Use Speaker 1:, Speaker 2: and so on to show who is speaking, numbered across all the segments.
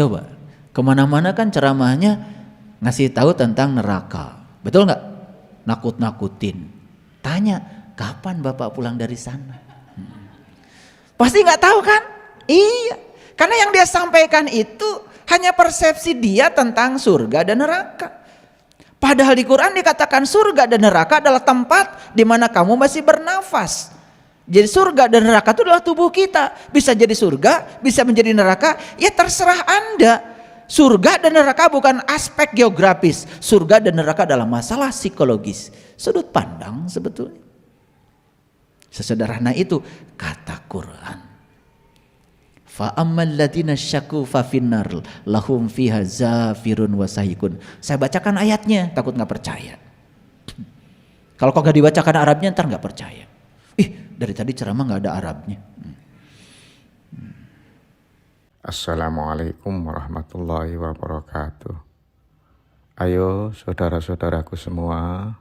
Speaker 1: Coba, kemana-mana kan ceramahnya ngasih tahu tentang neraka. Betul nggak? Nakut-nakutin. Tanya, kapan Bapak pulang dari sana? Pasti nggak tahu kan? Iya, karena yang dia sampaikan itu hanya persepsi dia tentang surga dan neraka. Padahal di Quran dikatakan surga dan neraka adalah tempat di mana kamu masih bernafas. Jadi surga dan neraka itu adalah tubuh kita. Bisa jadi surga, bisa menjadi neraka, ya terserah Anda. Surga dan neraka bukan aspek geografis. Surga dan neraka adalah masalah psikologis. Sudut pandang sebetulnya. Sesederhana itu kata Quran. Fa ammal ladzina syaqu fa finnar lahum fiha zafirun wa sahikun. Saya bacakan ayatnya, takut nggak percaya. Kalau kok nggak dibacakan Arabnya ntar nggak percaya. Dari tadi ceramah nggak ada Arabnya.
Speaker 2: Assalamualaikum warahmatullahi wabarakatuh. Ayo saudara-saudaraku semua,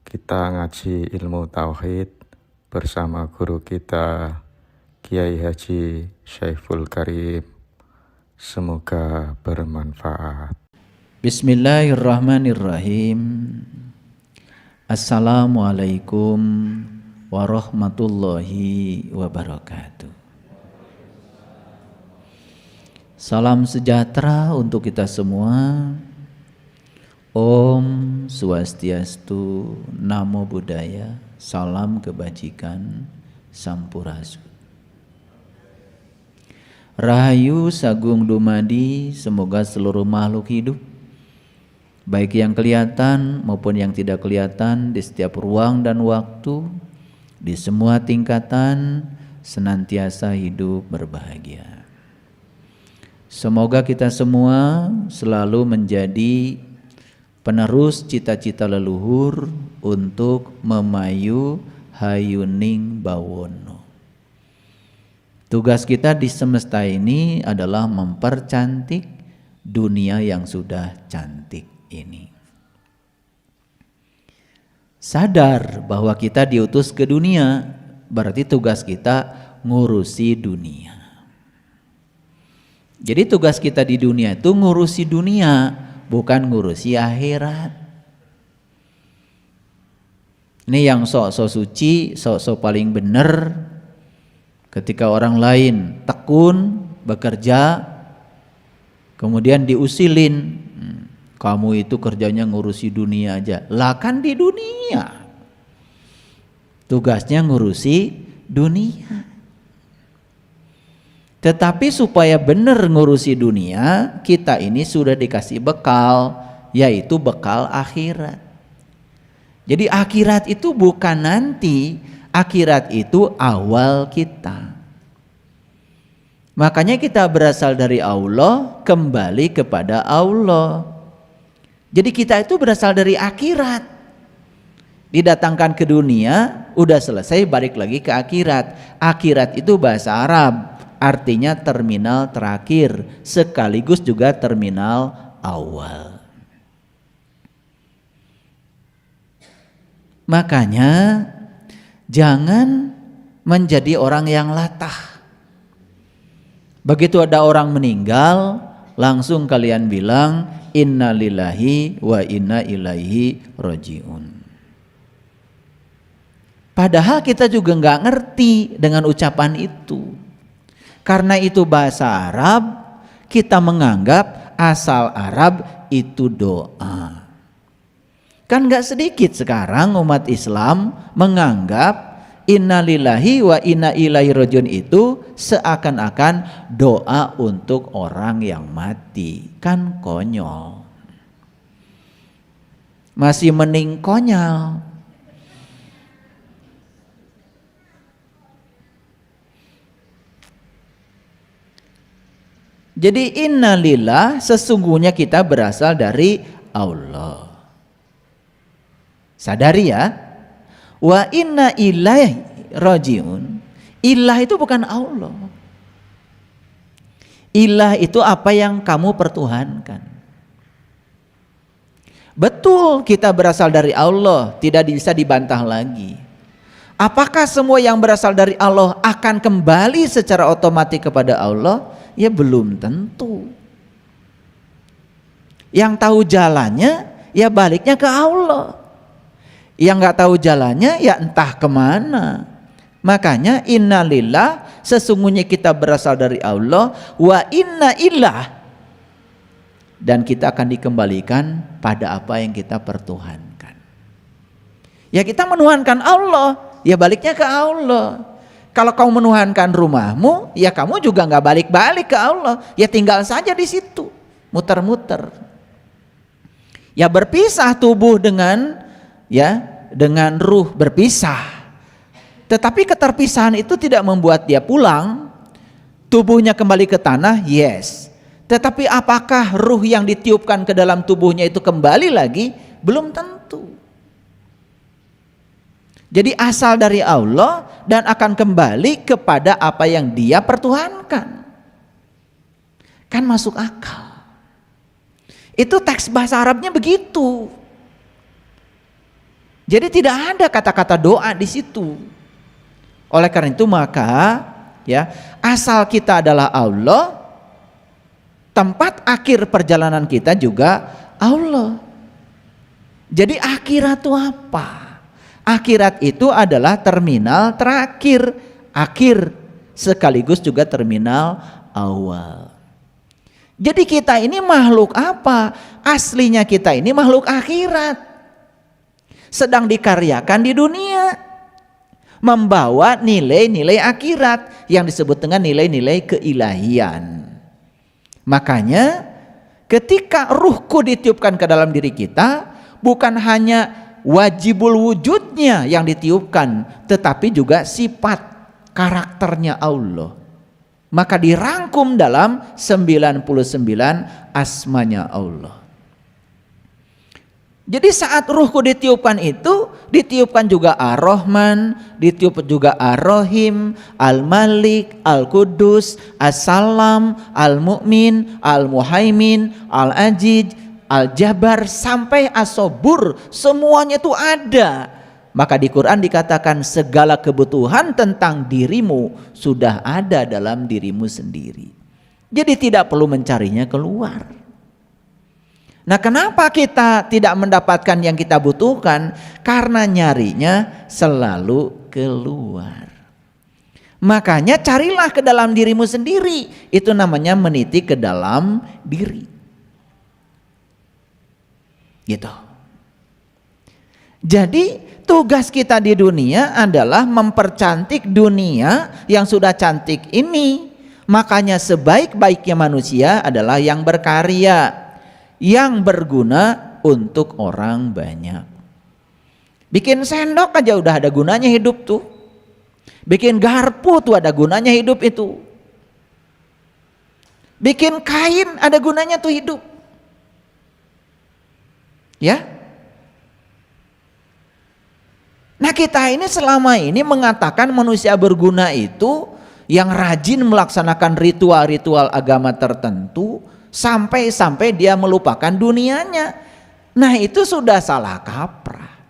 Speaker 2: kita ngaji ilmu tauhid bersama guru kita Kiai Haji Syaiful Karim. Semoga bermanfaat.
Speaker 1: Bismillahirrahmanirrahim. Assalamualaikum warahmatullahi wabarakatuh. Salam sejahtera untuk kita semua. Om Swastiastu, Namo Buddhaya, salam kebajikan, Sampurasun. Rahayu Sagung Dumadi, semoga seluruh makhluk hidup, baik yang kelihatan maupun yang tidak kelihatan, di setiap ruang dan waktu, di semua tingkatan, senantiasa hidup berbahagia. Semoga kita semua selalu menjadi penerus cita-cita leluhur untuk memayu hayuning bawono. Tugas kita di semesta ini adalah mempercantik dunia yang sudah cantik ini. Sadar bahwa kita diutus ke dunia, berarti tugas kita ngurusi dunia. Jadi tugas kita di dunia itu ngurusi dunia, bukan ngurusi akhirat. Ini yang sok-sok suci, sok-sok paling benar. Ketika orang lain tekun, bekerja, kemudian diusilin, kamu itu kerjanya ngurusi dunia aja. Lah kan di dunia, tugasnya ngurusi dunia. Tetapi supaya benar ngurusi dunia, kita ini sudah dikasih bekal, yaitu bekal akhirat. Jadi akhirat itu bukan nanti, akhirat itu awal kita. Makanya kita berasal dari Allah, kembali kepada Allah. Jadi kita itu berasal dari akhirat. Didatangkan ke dunia, udah selesai balik lagi ke akhirat. Akhirat itu bahasa Arab, artinya terminal terakhir, sekaligus juga terminal awal. Makanya jangan menjadi orang yang latah. Begitu ada orang meninggal, langsung kalian bilang inna lillahi wa inna ilaihi rajiun. Padahal kita juga nggak ngerti dengan ucapan itu. Karena itu bahasa Arab, kita menganggap asal Arab itu doa. Kan gak sedikit sekarang umat Islam menganggap innalillahi wa inna ilaihi rajiun itu seakan-akan doa untuk orang yang mati. Kan konyol. Masih mending konyol. Jadi innalillah, sesungguhnya kita berasal dari Allah. Sadari ya. Wa inna ilaihi rajiun. Ilah itu bukan Allah. Ilah itu apa yang kamu pertuhankan. Betul kita berasal dari Allah, tidak bisa dibantah lagi. Apakah semua yang berasal dari Allah akan kembali secara otomatis kepada Allah? Ya belum tentu. Yang tahu jalannya ya baliknya ke Allah. Yang nggak tahu jalannya ya entah kemana. Makanya innalillah, sesungguhnya kita berasal dari Allah, wa inna illah, dan kita akan dikembalikan pada apa yang kita pertuhankan. Ya kita menuhankan Allah, ya baliknya ke Allah. Kalau kau menuhankan rumahmu, ya kamu juga nggak balik-balik ke Allah, ya tinggal saja di situ, muter-muter. Ya berpisah tubuh dengan ruh, berpisah. Tetapi keterpisahan itu tidak membuat dia pulang. Tubuhnya kembali ke tanah, yes. Tetapi apakah ruh yang ditiupkan ke dalam tubuhnya itu kembali lagi? Belum tentu. Jadi asal dari Allah dan akan kembali kepada apa yang dia pertuhankan. Kan masuk akal. Itu teks bahasa Arabnya begitu. Jadi tidak ada kata-kata doa di situ. Oleh karena itu maka ya, asal kita adalah Allah, tempat akhir perjalanan kita juga Allah. Jadi akhirat itu apa? Akhirat itu adalah terminal terakhir, akhir sekaligus juga terminal awal. Jadi kita ini makhluk apa? Aslinya kita ini makhluk akhirat, sedang dikaryakan di dunia, membawa nilai-nilai akhirat yang disebut dengan nilai-nilai keilahian. Makanya ketika ruhku ditiupkan ke dalam diri kita, bukan hanya wajibul wujudnya yang ditiupkan, tetapi juga sifat karakternya Allah. Maka dirangkum dalam 99 asmanya Allah. Jadi saat ruhku ditiupkan itu, ditiupkan juga Ar-Rahman, ditiupkan juga Ar-Rahim, Al-Malik, Al-Qudus, As-Salam, Al-Mu'min, Al-Muhaimin, Al-Aziz, Al-Jabbar, sampai As-Sabur, semuanya itu ada. Maka di Quran dikatakan segala kebutuhan tentang dirimu sudah ada dalam dirimu sendiri. Jadi tidak perlu mencarinya keluar. Nah, kenapa kita tidak mendapatkan yang kita butuhkan? Karena nyarinya selalu keluar. Makanya carilah ke dalam dirimu sendiri. Itu namanya meniti ke dalam diri. Gitu. Jadi tugas kita di dunia adalah mempercantik dunia yang sudah cantik ini. Makanya sebaik-baiknya manusia adalah yang berkarya, yang berguna untuk orang banyak. Bikin sendok aja udah ada gunanya hidup tuh. Bikin garpu tuh ada gunanya hidup itu. Bikin kain ada gunanya tuh hidup. Ya. Nah, kita ini selama ini mengatakan manusia berguna itu yang rajin melaksanakan ritual-ritual agama tertentu sampai dia melupakan dunianya. Nah, itu sudah salah kaprah.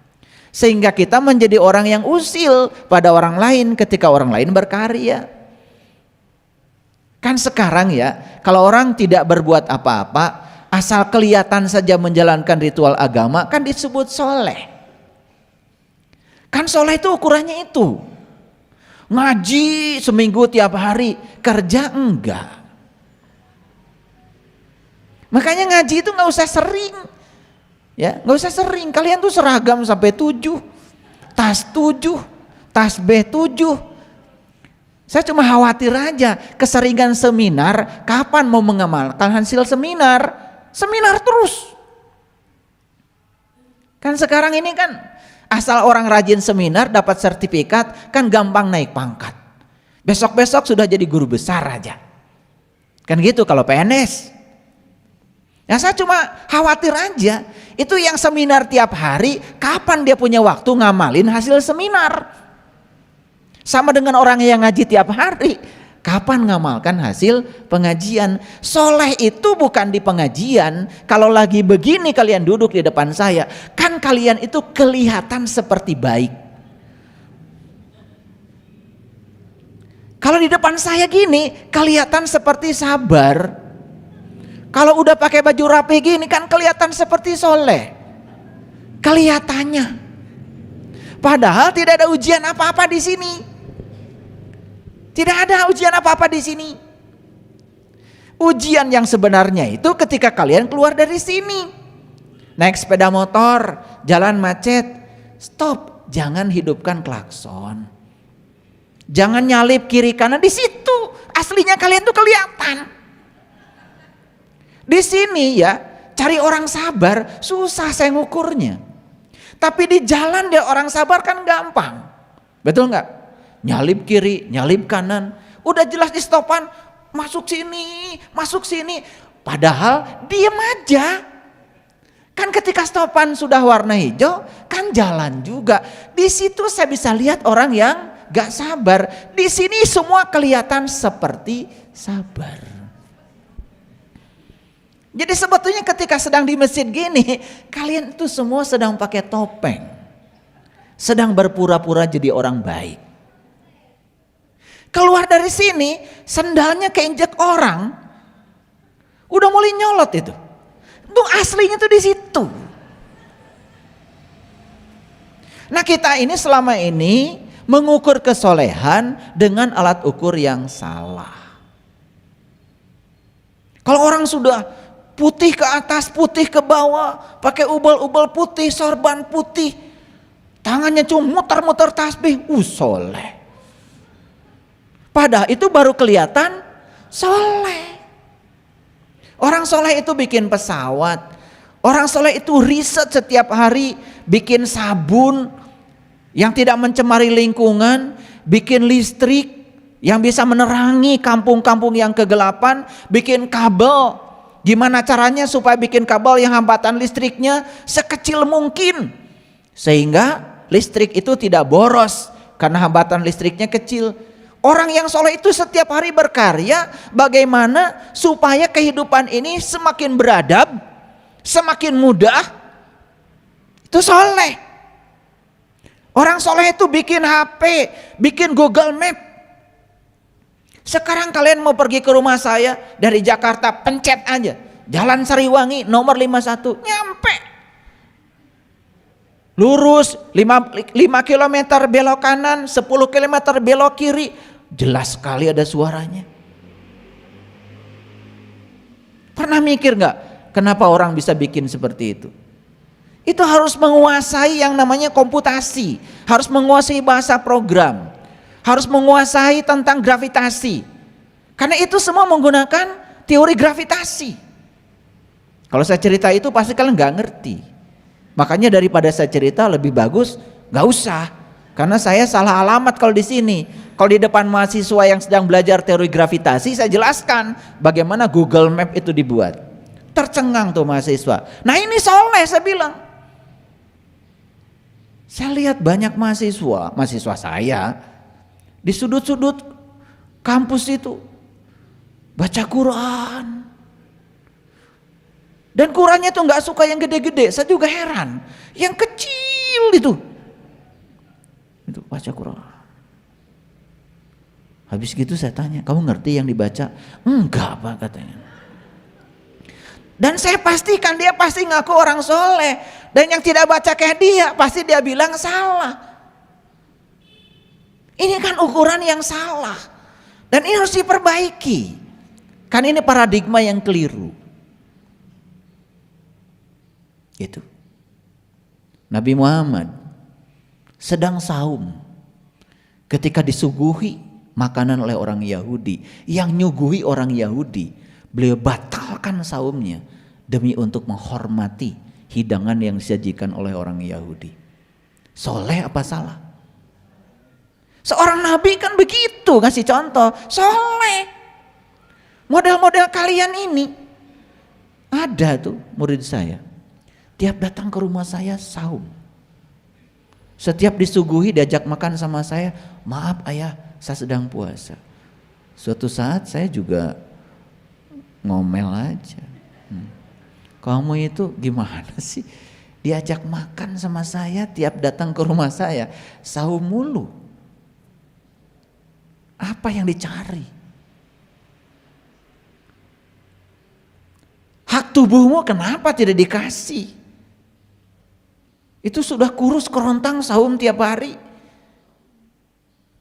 Speaker 1: Sehingga kita menjadi orang yang usil pada orang lain ketika orang lain berkarya. Kan sekarang ya, kalau orang tidak berbuat apa-apa, asal kelihatan saja menjalankan ritual agama kan disebut soleh. Kan soleh itu ukurannya itu. Ngaji seminggu tiap hari, kerja enggak. Makanya ngaji itu nggak usah sering, ya nggak usah sering. Kalian tuh seragam sampai 7, tas 7, tas B7. Saya cuma khawatir aja keseringan seminar, kapan mau mengamalkan hasil seminar? Seminar terus. Kan sekarang ini kan asal orang rajin seminar dapat sertifikat kan gampang naik pangkat. Besok-besok sudah jadi guru besar aja. Kan gitu kalau PNS. Ya saya cuma khawatir aja. Itu yang seminar tiap hari, kapan dia punya waktu ngamalin hasil seminar? Sama dengan orang yang ngaji tiap hari, kapan ngamalkan hasil pengajian? Soleh itu bukan di pengajian. Kalau lagi begini kalian duduk di depan saya, kan kalian itu kelihatan seperti baik. Kalau di depan saya gini, kelihatan seperti sabar. Kalau udah pakai baju rapi gini kan kelihatan seperti soleh. Kelihatannya. Padahal tidak ada ujian apa-apa di sini. Tidak ada ujian apa-apa di sini. Ujian yang sebenarnya itu ketika kalian keluar dari sini. Naik sepeda motor, jalan macet, stop, jangan hidupkan klakson. Jangan nyalip kiri kanan, di situ aslinya kalian tuh kelihatan. Di sini ya, cari orang sabar susah saya ngukurnya. Tapi di jalan dia orang sabar kan gampang. Betul nggak? Nyalip kiri, nyalip kanan, udah jelas di stopan, masuk sini. Padahal diem aja. Kan ketika stopan sudah warna hijau, kan jalan juga. Di situ saya bisa lihat orang yang gak sabar. Di sini semua kelihatan seperti sabar. Jadi sebetulnya ketika sedang di masjid gini, kalian itu semua sedang pakai topeng. Sedang berpura-pura jadi orang baik. Keluar dari sini, sendalnya keinjek orang. Udah mulai nyolot itu. Itu aslinya tuh di situ. Nah, kita ini selama ini mengukur kesolehan dengan alat ukur yang salah. Kalau orang sudah putih ke atas, putih ke bawah, pakai ubal-ubal putih, sorban putih, tangannya cuma muter-muter tasbih, soleh. Padahal itu baru kelihatan soleh. Orang soleh itu bikin pesawat, orang soleh itu riset setiap hari, bikin sabun yang tidak mencemari lingkungan, bikin listrik yang bisa menerangi kampung-kampung yang kegelapan, bikin kabel. Gimana caranya supaya bikin kabel yang hambatan listriknya sekecil mungkin, sehingga listrik itu tidak boros karena hambatan listriknya kecil. Orang yang soleh itu setiap hari berkarya bagaimana supaya kehidupan ini semakin beradab, semakin mudah. Itu soleh. Orang soleh itu bikin HP, bikin Google Map. Sekarang kalian mau pergi ke rumah saya dari Jakarta, pencet aja Jalan Sariwangi nomor 51, nyampe. Lurus 5 km belok kanan, 10 km belok kiri, jelas sekali ada suaranya. Pernah mikir gak kenapa orang bisa bikin seperti itu? Itu harus menguasai yang namanya komputasi, harus menguasai bahasa program, harus menguasai tentang gravitasi. Karena itu semua menggunakan teori gravitasi. Kalau saya cerita itu pasti kalian gak ngerti. Makanya daripada saya cerita lebih bagus gak usah. Karena saya salah alamat kalau di sini. Kalau di depan mahasiswa yang sedang belajar teori gravitasi, saya jelaskan bagaimana Google Map itu dibuat. Tercengang tuh mahasiswa. Nah ini soleh, saya bilang. Saya lihat banyak mahasiswa saya di sudut-sudut kampus itu baca Quran. Dan Qurannya tuh nggak suka yang gede-gede. Saya juga heran. Yang kecil itu baca Quran. Habis gitu saya tanya, kamu ngerti yang dibaca? Enggak Pak, katanya. Dan saya pastikan dia pasti ngaku orang soleh. Dan yang tidak baca kayak dia pasti dia bilang salah. Ini kan ukuran yang salah. Dan ini harus diperbaiki. Kan ini paradigma yang keliru. Gitu. Nabi Muhammad sedang saum ketika disuguhi makanan oleh orang Yahudi. Yang nyuguhi orang Yahudi, beliau batalkan saumnya demi untuk menghormati hidangan yang disajikan oleh orang Yahudi. Soleh apa salah? Seorang nabi kan begitu, ngasih contoh. Soleh. Model-model kalian ini. Ada tuh murid saya, tiap datang ke rumah saya saum. Setiap disuguhi diajak makan sama saya, maaf ayah saya sedang puasa. Suatu saat saya juga ngomel aja. Kamu itu gimana sih? Diajak makan sama saya, tiap datang ke rumah saya saum mulu. Apa yang dicari? Hak tubuhmu kenapa tidak dikasih? Itu sudah kurus kerontang saum tiap hari.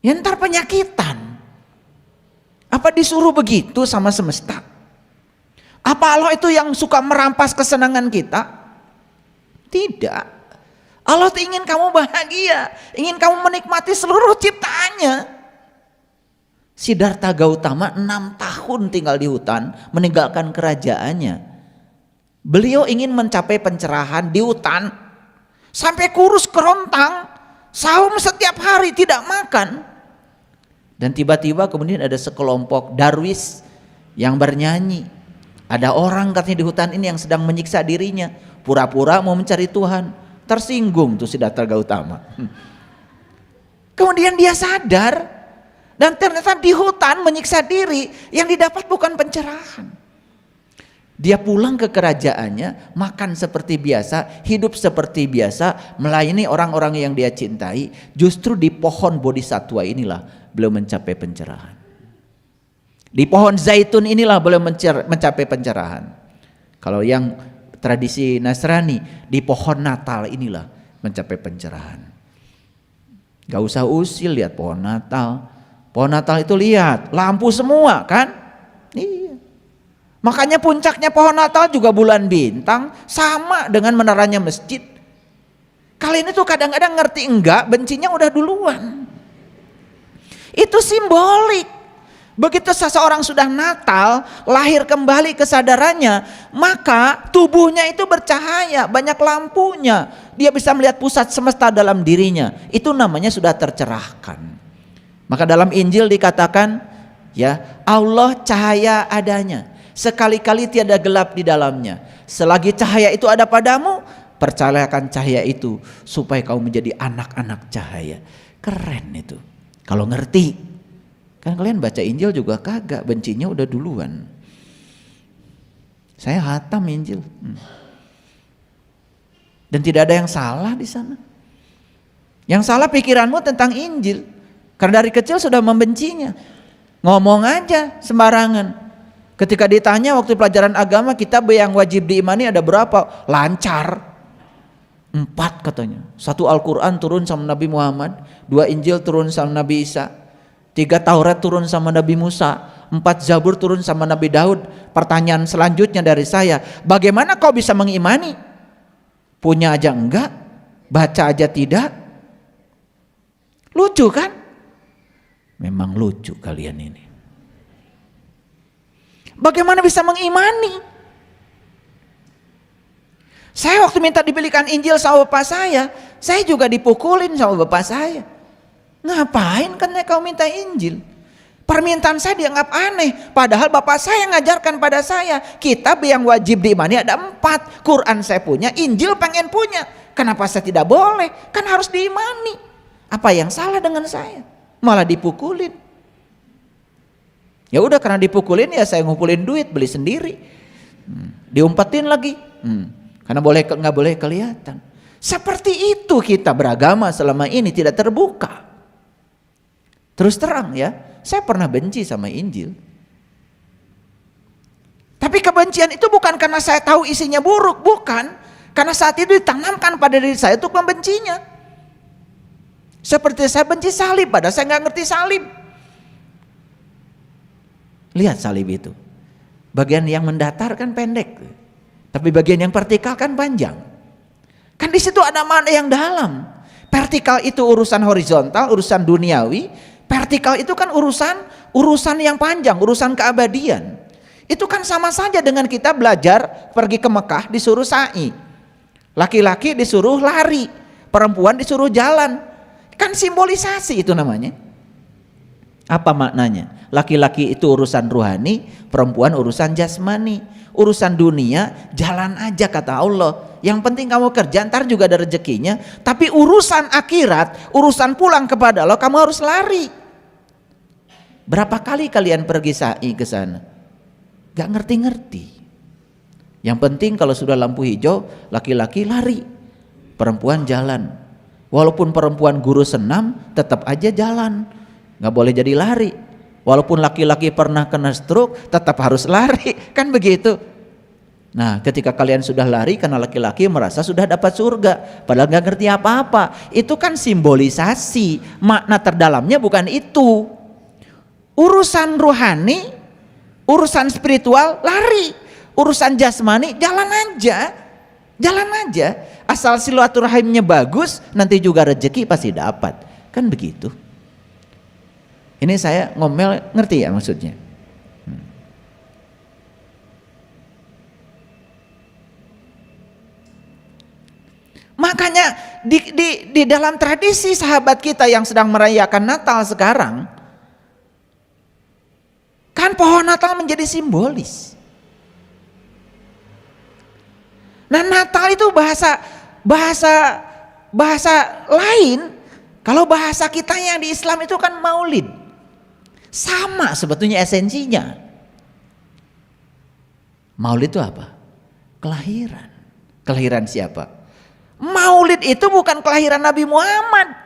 Speaker 1: Ya ntar penyakitan. Apa disuruh begitu sama semesta? Apa Allah itu yang suka merampas kesenangan kita? Tidak. Allah ingin kamu bahagia, ingin kamu menikmati seluruh ciptaannya. Siddhartha Gautama 6 tahun tinggal di hutan, meninggalkan kerajaannya. Beliau ingin mencapai pencerahan di hutan, sampai kurus kerontang, saum setiap hari tidak makan. Dan tiba-tiba kemudian ada sekelompok darwis yang bernyanyi. Ada orang katanya di hutan ini yang sedang menyiksa dirinya, pura-pura mau mencari Tuhan. Tersinggung tuh Siddhartha Gautama. Kemudian dia sadar, dan ternyata di hutan menyiksa diri, yang didapat bukan pencerahan. Dia pulang ke kerajaannya, makan seperti biasa, hidup seperti biasa, melayani orang-orang yang dia cintai. Justru di pohon bodhisattva inilah beliau mencapai pencerahan. Di pohon zaitun inilah beliau mencapai pencerahan. Kalau yang tradisi Nasrani, di pohon Natal inilah mencapai pencerahan. Gak usah usil lihat pohon Natal. Pohon Natal itu lihat, lampu semua kan? Iya. Makanya puncaknya pohon Natal juga bulan bintang, sama dengan menaranya masjid. Kalian itu kadang-kadang ngerti enggak, bencinya udah duluan. Itu simbolik. Begitu seseorang sudah Natal, lahir kembali kesadarannya, maka tubuhnya itu bercahaya, banyak lampunya. Dia bisa melihat pusat semesta dalam dirinya. Itu namanya sudah tercerahkan. Maka dalam Injil dikatakan, ya, Allah cahaya adanya. Sekali-kali tiada gelap di dalamnya. Selagi cahaya itu ada padamu, percayakan cahaya itu supaya kau menjadi anak-anak cahaya. Keren itu. Kalau ngerti. Kan kalian baca Injil juga kagak, bencinya udah duluan. Saya hatam Injil. Dan tidak ada yang salah di sana. Yang salah pikiranmu tentang Injil. Karena dari kecil sudah membencinya. Ngomong aja sembarangan. Ketika ditanya waktu pelajaran agama, kitab yang wajib diimani ada berapa? Lancar. 4 katanya. 1 Al-Quran turun sama Nabi Muhammad. 2 Injil turun sama Nabi Isa. 3 Taurat turun sama Nabi Musa, 4 Zabur turun sama Nabi Daud. Pertanyaan selanjutnya dari saya, bagaimana kau bisa mengimani? Punya aja enggak, baca aja tidak. Lucu kan? Memang lucu kalian ini. Bagaimana bisa mengimani? Saya waktu minta dibelikan Injil sama bapak saya juga dipukulin sama bapak saya. Ngapain kan kau minta Injil? Permintaan saya dianggap aneh. Padahal bapak saya ngajarkan pada saya, kitab yang wajib diimani ada 4. Quran saya punya, Injil pengen punya. Kenapa saya tidak boleh? Kan harus diimani. Apa yang salah dengan saya? Malah dipukulin. Ya udah, karena dipukulin ya saya ngumpulin duit beli sendiri. Diumpetin lagi. Karena nggak boleh kelihatan. Seperti itu kita beragama selama ini, tidak terbuka. Terus terang ya, saya pernah benci sama Injil. Tapi kebencian itu bukan karena saya tahu isinya buruk, bukan. Karena saat itu ditanamkan pada diri saya untuk membencinya. Seperti saya benci salib, padahal saya nggak ngerti salib. Lihat salib itu. Bagian yang mendatar kan pendek, tapi bagian yang vertikal kan panjang. Kan di situ ada makna yang dalam. Vertikal itu urusan horizontal, urusan duniawi. Vertikal itu kan urusan yang panjang, urusan keabadian. Itu kan sama saja dengan kita belajar pergi ke Mekah disuruh sa'i. Laki-laki disuruh lari, perempuan disuruh jalan. Kan simbolisasi itu namanya. Apa maknanya? Laki-laki itu urusan ruhani, perempuan urusan jasmani. Urusan dunia jalan aja kata Allah. Yang penting kamu kerja, ntar juga ada rezekinya. Tapi urusan akhirat, urusan pulang kepada Allah, kamu harus lari. Berapa kali kalian pergi sa'i ke sana? Gak ngerti-ngerti. Yang penting kalau sudah lampu hijau, laki-laki lari, perempuan jalan. Walaupun perempuan guru senam, tetap aja jalan. Gak boleh jadi lari. Walaupun laki-laki pernah kena stroke, tetap harus lari, kan begitu. Nah, ketika kalian sudah lari karena laki-laki merasa sudah dapat surga, padahal nggak ngerti apa-apa. Itu kan simbolisasi, makna terdalamnya bukan itu. Urusan rohani, urusan spiritual lari, urusan jasmani jalan aja. Jalan aja, asal silaturahimnya bagus, nanti juga rezeki pasti dapat. Kan begitu. Ini saya ngomel, ngerti ya maksudnya? Makanya di dalam tradisi sahabat kita yang sedang merayakan Natal sekarang, kan pohon Natal menjadi simbolis. Nah, Natal itu bahasa lain. Kalau bahasa kita yang di Islam itu kan Maulid. Sama sebetulnya esensinya. Maulid itu apa? Kelahiran. Kelahiran siapa? Maulid itu bukan kelahiran Nabi Muhammad,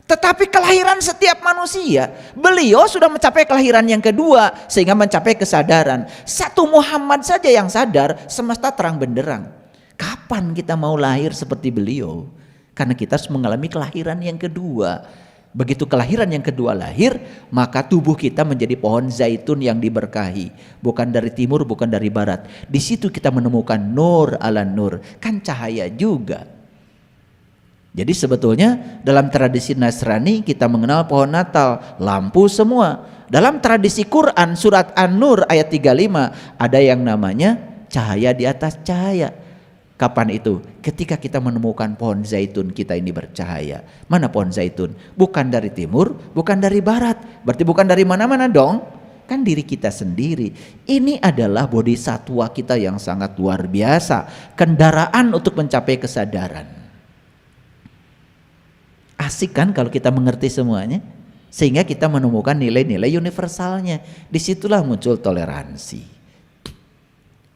Speaker 1: tetapi kelahiran setiap manusia. Beliau sudah mencapai kelahiran yang kedua sehingga mencapai kesadaran. Satu Muhammad saja yang sadar, semesta terang benderang. Kapan kita mau lahir seperti beliau? Karena kita harus mengalami kelahiran yang kedua. Begitu kelahiran yang kedua lahir, maka tubuh kita menjadi pohon zaitun yang diberkahi. Bukan dari timur, bukan dari barat. Di situ kita menemukan nur ala nur, kan cahaya juga. Jadi sebetulnya dalam tradisi Nasrani kita mengenal pohon Natal, lampu semua. Dalam tradisi Quran surat An-Nur ayat 35 ada yang namanya cahaya di atas cahaya. Kapan itu? Ketika kita menemukan pohon zaitun kita ini bercahaya. Mana pohon zaitun? Bukan dari timur, bukan dari barat. Berarti bukan dari mana-mana dong. Kan diri kita sendiri. Ini adalah bodhisatwa kita yang sangat luar biasa. Kendaraan untuk mencapai kesadaran. Asik kan kalau kita mengerti semuanya? Sehingga kita menemukan nilai-nilai universalnya. Disitulah muncul toleransi.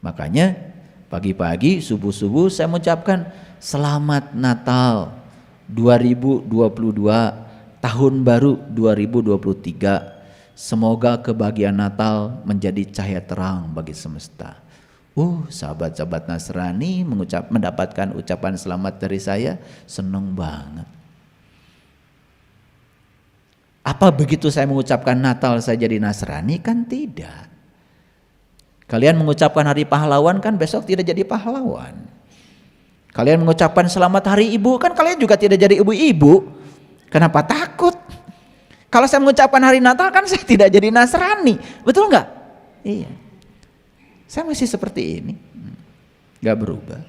Speaker 1: Makanya pagi-pagi, subuh-subuh saya mengucapkan selamat Natal 2022, tahun baru 2023. Semoga kebahagiaan Natal menjadi cahaya terang bagi semesta. Sahabat-sahabat Nasrani mendapatkan ucapan selamat dari saya, seneng banget. Apa begitu saya mengucapkan Natal saya jadi Nasrani? Kan tidak. Kalian mengucapkan hari pahlawan kan besok tidak jadi pahlawan. Kalian mengucapkan selamat hari ibu kan kalian juga tidak jadi ibu-ibu. Kenapa takut? Kalau saya mengucapkan hari Natal kan saya tidak jadi Nasrani. Betul nggak? Iya. Saya masih seperti ini. Nggak berubah.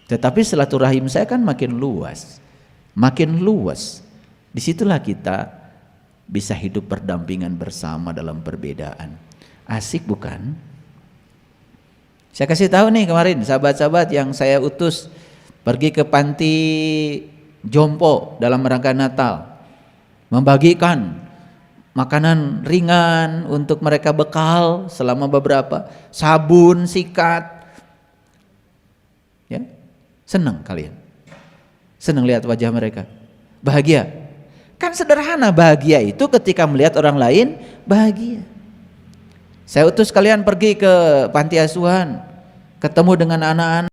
Speaker 1: Tetapi silaturahim saya kan makin luas. Makin luas. Disitulah kita bisa hidup berdampingan bersama dalam perbedaan. Asik bukan? Saya kasih tahu nih kemarin sahabat-sahabat yang saya utus pergi ke panti jompo dalam rangka Natal, membagikan makanan ringan untuk mereka bekal selama beberapa, sabun, sikat. Ya, senang kalian? Senang lihat wajah mereka? Bahagia? Kan sederhana, bahagia itu ketika melihat orang lain bahagia. Saya utus kalian pergi ke panti asuhan, ketemu dengan anak-anak.